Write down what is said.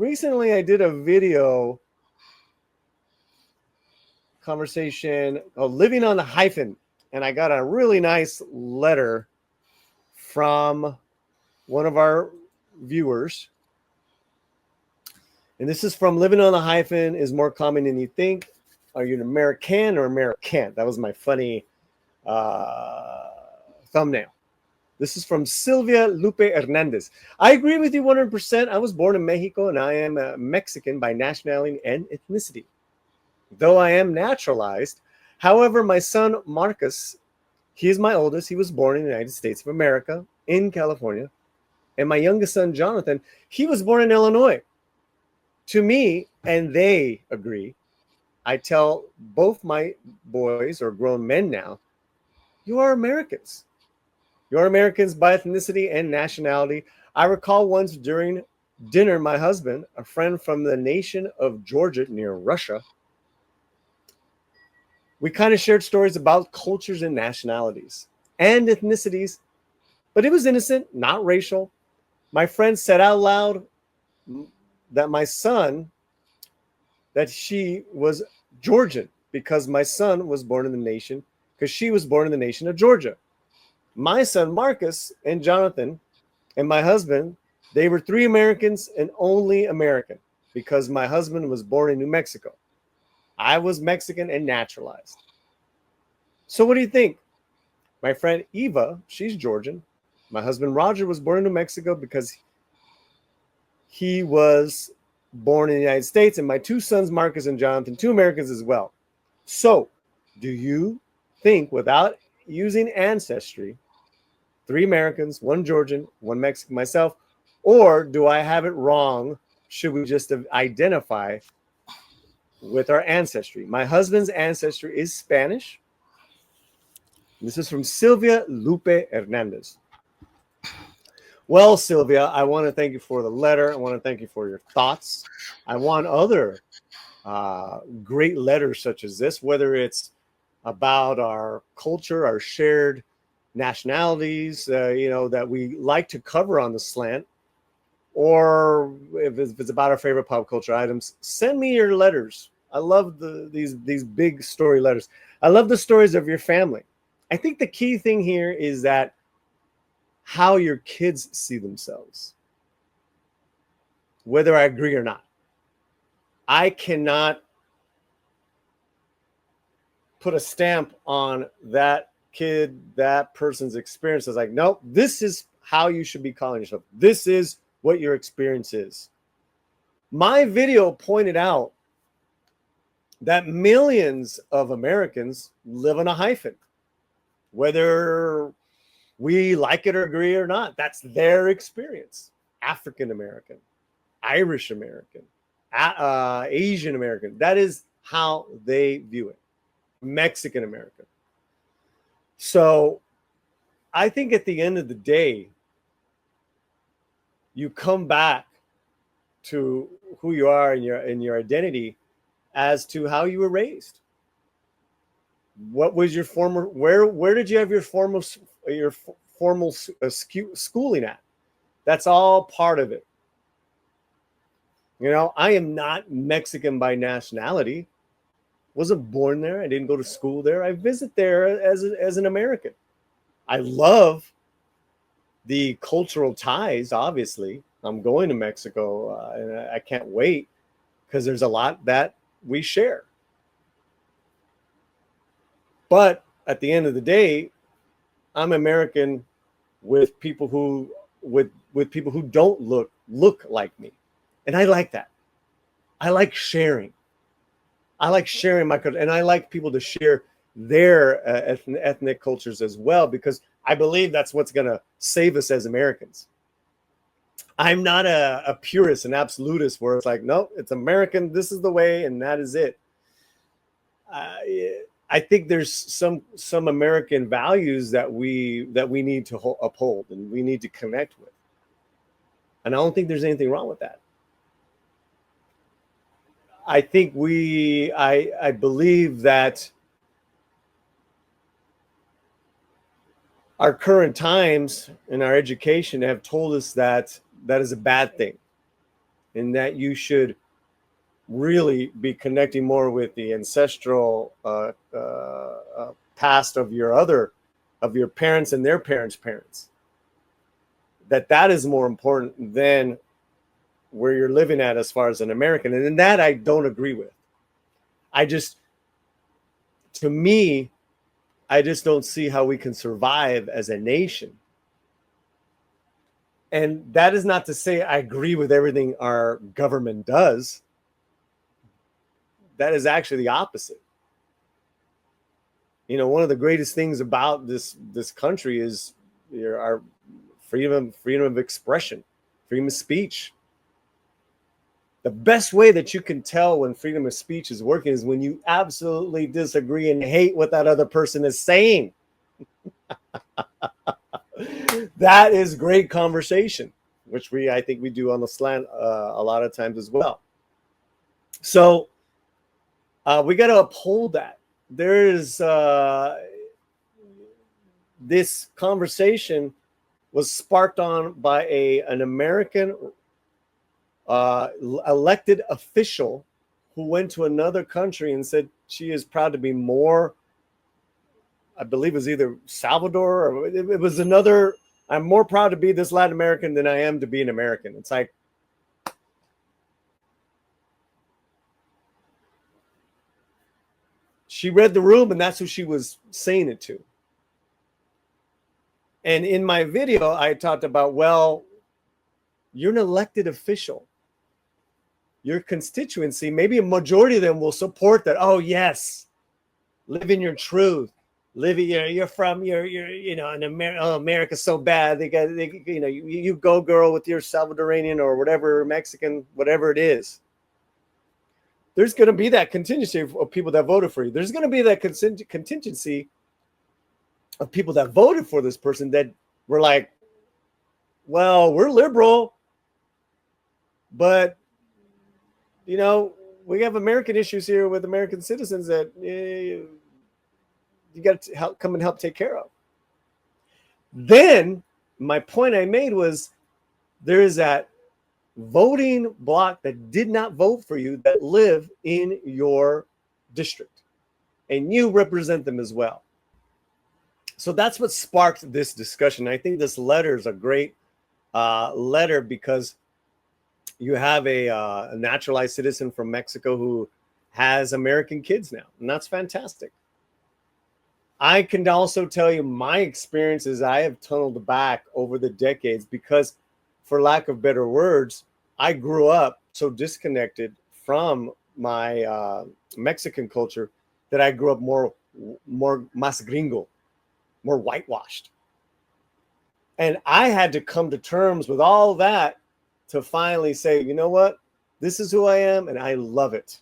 recently I did a video conversation called Living on the Hyphen, and I got a really nice letter from one of our viewers. And this is from Living on the Hyphen is more common than you think. Are you an American or American? That was my funny thumbnail. This is from Sylvia Lupe Hernandez. I agree with you 100%. I was born in Mexico and I am a Mexican by nationality and ethnicity, though I am naturalized. However, my son Marcus, he is my oldest. He was born in the United States of America in California. And my youngest son, Jonathan, he was born in Illinois. To me, and they agree, I tell both my boys, or grown men now, you are Americans. You are Americans by ethnicity and nationality. I recall once during dinner, my husband, a friend from the nation of Georgia near Russia, we kind of shared stories about cultures and nationalities and ethnicities, but it was innocent, not racial. My friend said out loud that my son, that she was Georgian because my son was born in the nation, because she was born in the nation of Georgia. My son, Marcus, and Jonathan, and my husband, they were three Americans and only American because my husband was born in New Mexico. I was Mexican and naturalized. So what do you think? My friend Eva, she's Georgian. My husband Roger was born in New Mexico because he was born in the United States, and my two sons, Marcus and Jonathan, two Americans as well. So do you think, without using ancestry, three Americans, one Georgian, one Mexican, myself, or do I have it wrong? Should we just identify with our ancestry? My husband's ancestry is Spanish. This is from Sylvia Lupe Hernandez. Well, Sylvia, I want to thank you for the letter. I want to thank you for your thoughts. I want other great letters such as this, whether it's about our culture, our shared nationalities, that we like to cover on the Slant, or if it's about our favorite pop culture items, send me your letters. I love these big story letters. I love the stories of your family. I think the key thing here is that how your kids see themselves, whether I agree or not. I cannot put a stamp on that kid, that person's experience. It's like, nope, this is how you should be calling yourself. This is what your experience is. My video pointed out that millions of Americans live on a hyphen, whether we like it or agree or not. That's their experience. African American, Irish American, Asian American. That is how they view it. Mexican American. So I think at the end of the day, you come back to who you are and your identity as to how you were raised. What was your former? Where did you have your formal schooling at? That's all part of it. I am not Mexican by nationality. Wasn't born there. I didn't go to school there. I visit there as an American. I love the cultural ties, obviously. I'm going to Mexico, and I can't wait because there's a lot that we share. But at the end of the day, I'm American with people who people who don't look like me, and I like that. I like sharing. I like sharing my culture, and I like people to share their ethnic cultures as well, because I believe that's what's going to save us as Americans. I'm not a purist, an absolutist, where it's like, no, it's American. This is the way, and that is it. I think there's some American values that we need to uphold and we need to connect with, and I don't think there's anything wrong with that. I think I believe that our current times and our education have told us that that is a bad thing. and that you should really be connecting more with the ancestral past of your parents and their parents' parents. That is more important than where you're living at as far as an American. And in that I don't agree with. To me, I just don't see how we can survive as a nation. And that is not to say I agree with everything our government does. That is actually the opposite. You know, one of the greatest things about this country is our freedom of expression, freedom of speech. The best way that you can tell when freedom of speech is working is when you absolutely disagree and hate what that other person is saying. That is great conversation, which I think we do on the Slant a lot of times as well. So we got to uphold that. There is this conversation was sparked on by an American elected official who went to another country and said she is proud to be more, I believe it was either Salvador or it was another, I'm more proud to be this Latin American than I am to be an American. It's like, she read the room and that's who she was saying it to. And in my video, I talked about, well, you're an elected official. Your constituency, maybe a majority of them will support that. Oh, yes, live in your truth. Live you're from you're in America. Oh, America's so bad. You go girl with your Salvadorian or whatever, Mexican, whatever it is. There's going to be that contingency of people that voted for you. There's going to be that contingency of people that voted for this person that were like, well, we're liberal, but we have American issues here with American citizens that you got to come and help take care of. Then my point I made was there is that voting bloc that did not vote for you that live in your district, and you represent them as well. So that's what sparked this discussion. I think this letter is a great letter because you have a naturalized citizen from Mexico who has American kids now, and that's fantastic. I can also tell you my experiences. I have tunneled back over the decades because, for lack of better words, I grew up so disconnected from my Mexican culture that I grew up more más gringo, more whitewashed. And I had to come to terms with all that to finally say, you know what? This is who I am, and I love it.